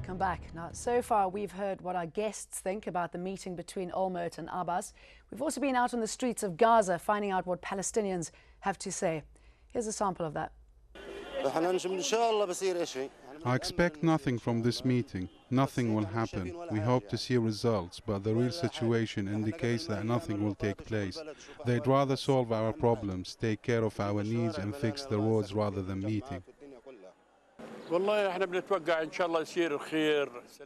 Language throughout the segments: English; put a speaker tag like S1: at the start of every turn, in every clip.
S1: welcome back. Now, so far we've heard what our guests think about the meeting between Olmert and Abbas. We've also been out on the streets of Gaza finding out what Palestinians have to say. Here's a sample of that.
S2: I expect nothing from this meeting. Nothing will happen. We hope to see results, but the real situation indicates that nothing will take place. They'd rather solve our problems, take care of our needs and fix the roads rather than meeting.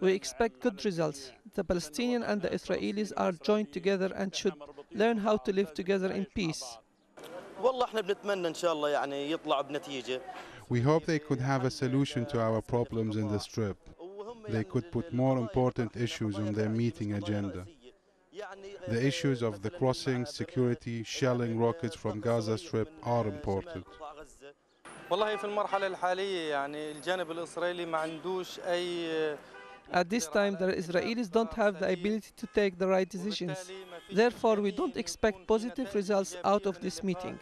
S3: We expect good results. The Palestinians and the Israelis are joined together and should learn how to live together in peace.
S2: We hope they could have a solution to our problems in the Strip. They could put more important issues on their meeting agenda. The issues of the crossing, security, shelling rockets from Gaza Strip are important.
S3: At this time, the Israelis don't have the ability to take the right decisions. Therefore, we don't expect positive results out of this meeting.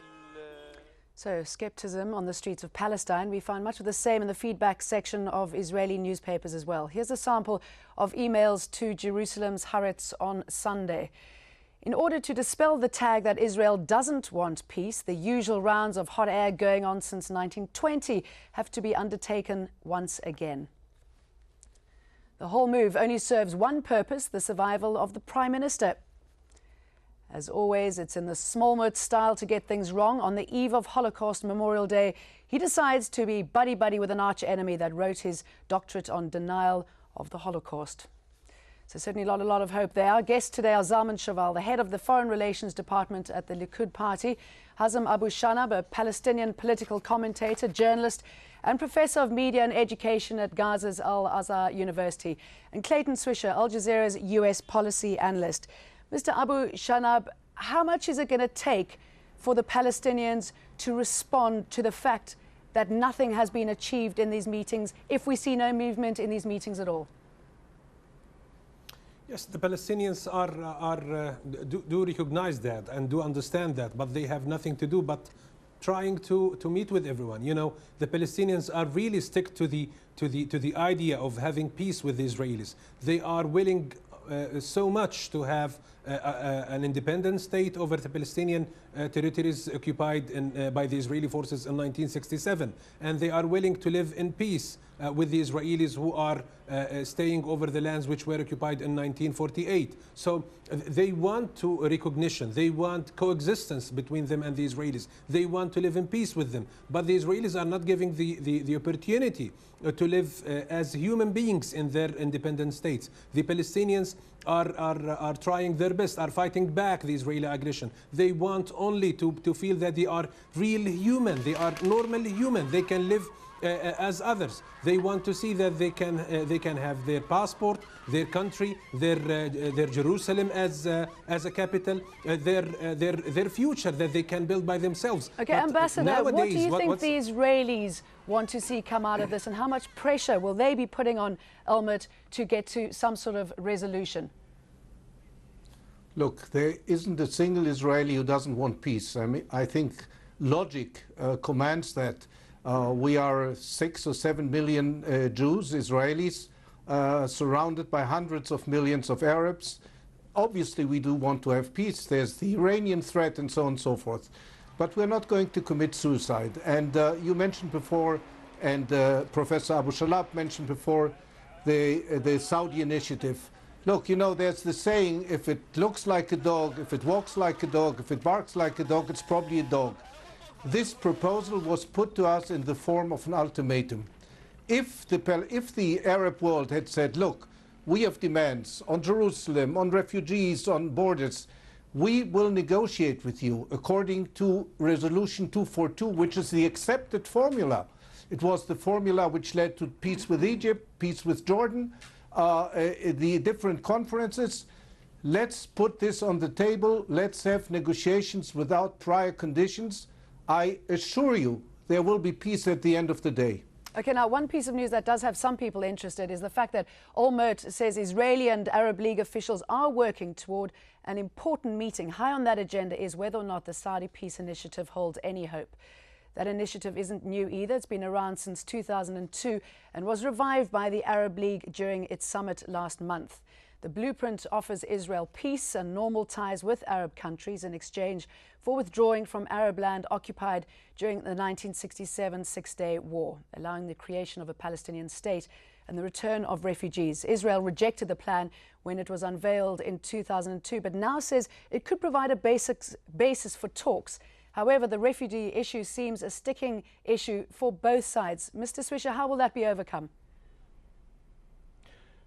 S1: So, skepticism on the streets of Palestine. We found much of the same in the feedback section of Israeli newspapers as well. Here's a sample of emails to Jerusalem's Haaretz on Sunday. In order to dispel the tag that Israel doesn't want peace, the usual rounds of hot air going on since 1920 have to be undertaken once again. The whole move only serves one purpose: the survival of the Prime Minister. As always, it's in the Smallmut style to get things wrong. On the eve of Holocaust Memorial Day, he decides to be buddy-buddy with an arch-enemy that wrote his doctorate on denial of the Holocaust. So certainly a lot of hope there. Our guests today are Zalman Shoval, the head of the Foreign Relations Department at the Likud Party, Hazem Abu Shanab, a Palestinian political commentator, journalist, and professor of media and education at Gaza's Al-Azhar University, and Clayton Swisher, Al Jazeera's US policy analyst. Mr. Abu Shanab, how much is it going to take for the Palestinians to respond to the fact that nothing has been achieved in these meetings, if we see no movement in these meetings at all?
S4: Yes, the Palestinians do recognize that and do understand that, but they have nothing to do but trying to meet with everyone. You know, the Palestinians are really stick to the idea of having peace with the Israelis. They are willing so much to have an independent state over the Palestinian territories occupied by the Israeli forces in 1967, and they are willing to live in peace with the Israelis who are staying over the lands which were occupied in 1948. So they want recognition, they want coexistence between them and the Israelis. They want to live in peace with them, but the Israelis are not giving the opportunity to live as human beings in their independent states. The Palestinians are trying their best, are fighting back the Israeli aggression. They want only to feel that they are real human, they are normally human, they can live as others. They want to see that they can have their passport, their country, their Jerusalem as a capital, their future that they can build by themselves.
S1: Okay,
S4: but
S1: Ambassador, what do you think the Israelis want to see come out of this, and how much pressure will they be putting on Olmert to get to some sort of resolution?
S5: Look, there isn't a single Israeli who doesn't want peace. I mean, I think logic commands that. We are 6 or 7 million Jews, Israelis, surrounded by hundreds of millions of Arabs. Obviously, we do want to have peace. There's the Iranian threat and so on and so forth. But we're not going to commit suicide. And you mentioned before, and Professor Abu Shalab mentioned before, the Saudi initiative. Look, you know, there's the saying, if it looks like a dog, if it walks like a dog, if it barks like a dog, it's probably a dog. This proposal was put to us in the form of an ultimatum. If the Arab world had said, look, we have demands on Jerusalem, on refugees, on borders, we will negotiate with you according to Resolution 242, which is the accepted formula. It was the formula which led to peace with Egypt, peace with Jordan, the different conferences. Let's put this on the table. Let's have negotiations without prior conditions. I assure you there will be peace at the end of the day.
S1: Okay, now one piece of news that does have some people interested is the fact that Olmert says Israeli and Arab League officials are working toward an important meeting. High on that agenda is whether or not the Saudi peace initiative holds any hope. That initiative isn't new either. It's been around since 2002 and was revived by the Arab League during its summit last month. The blueprint offers Israel peace and normal ties with Arab countries in exchange for withdrawing from Arab land occupied during the 1967 Six-Day War, allowing the creation of a Palestinian state and the return of refugees. Israel rejected the plan when it was unveiled in 2002, but now says it could provide a basis for talks. However, the refugee issue seems a sticking issue for both sides. Mr. Swisher, how will that be overcome?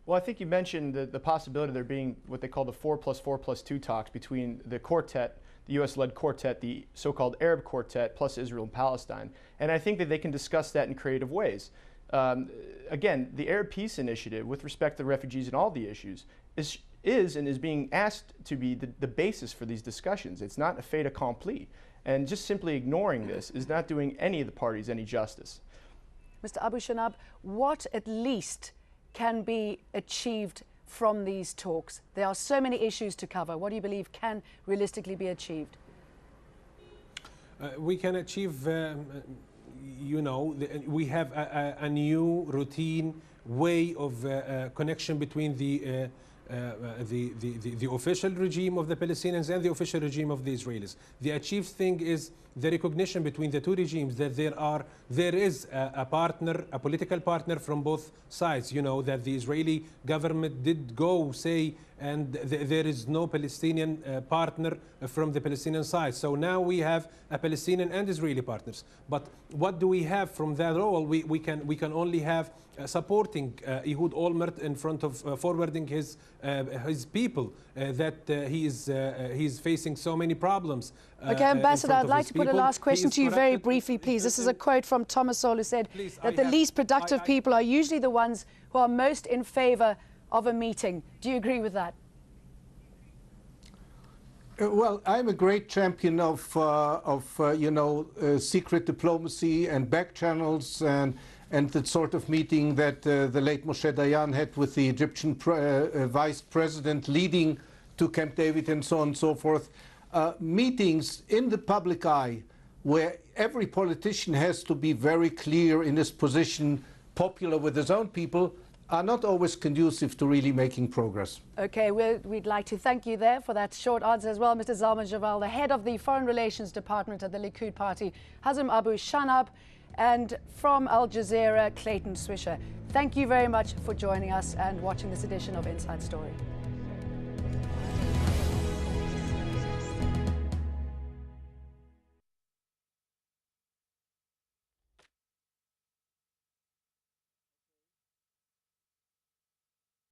S6: Well, I think you mentioned the possibility of there being what they call the 4+4+2 talks between the quartet, the U.S.-led quartet, the so-called Arab quartet, plus Israel and Palestine. And I think that they can discuss that in creative ways. Again, the Arab Peace Initiative, with respect to refugees and all the issues, is being asked to be the basis for these discussions. It's not a fait accompli. And just simply ignoring this is not doing any of the parties any justice.
S1: Mr. Abu Shanab, what at least can be achieved from these talks? There are so many issues to cover. What do you believe can realistically be achieved?
S4: We can achieve, you know, we have a new routine way of connection between the official regime of the Palestinians and the official regime of the Israelis. The achieved thing is the recognition between the two regimes that there is a partner, a political partner from both sides. You know, that the Israeli government did go say, and there is no Palestinian partner from the Palestinian side. So now we have a Palestinian and Israeli partners. But what do we have from that role? We can only have supporting Ehud Olmert in front of forwarding his people that he is facing so many problems.
S1: Okay, Ambassador, I'd like to put a last question to you very briefly, please. This is a quote from Thomas Sowell, who said that the least productive people are usually the ones who are most in favor of a meeting. Do you agree with that?
S5: Well, I'm a great champion of you know, secret diplomacy and back channels and the sort of meeting that the late Moshe Dayan had with the Egyptian vice president leading to Camp David and so on and so forth. Meetings in the public eye where every politician has to be very clear in his position, popular with his own people, are not always conducive to really making progress.
S1: Okay, we'd like to thank you there for that short answer as well, Mr. Zalman Javal, the head of the Foreign Relations Department at the Likud Party, Hazem Abu Shanab, and from Al Jazeera, Clayton Swisher. Thank you very much for joining us and watching this edition of Inside Story.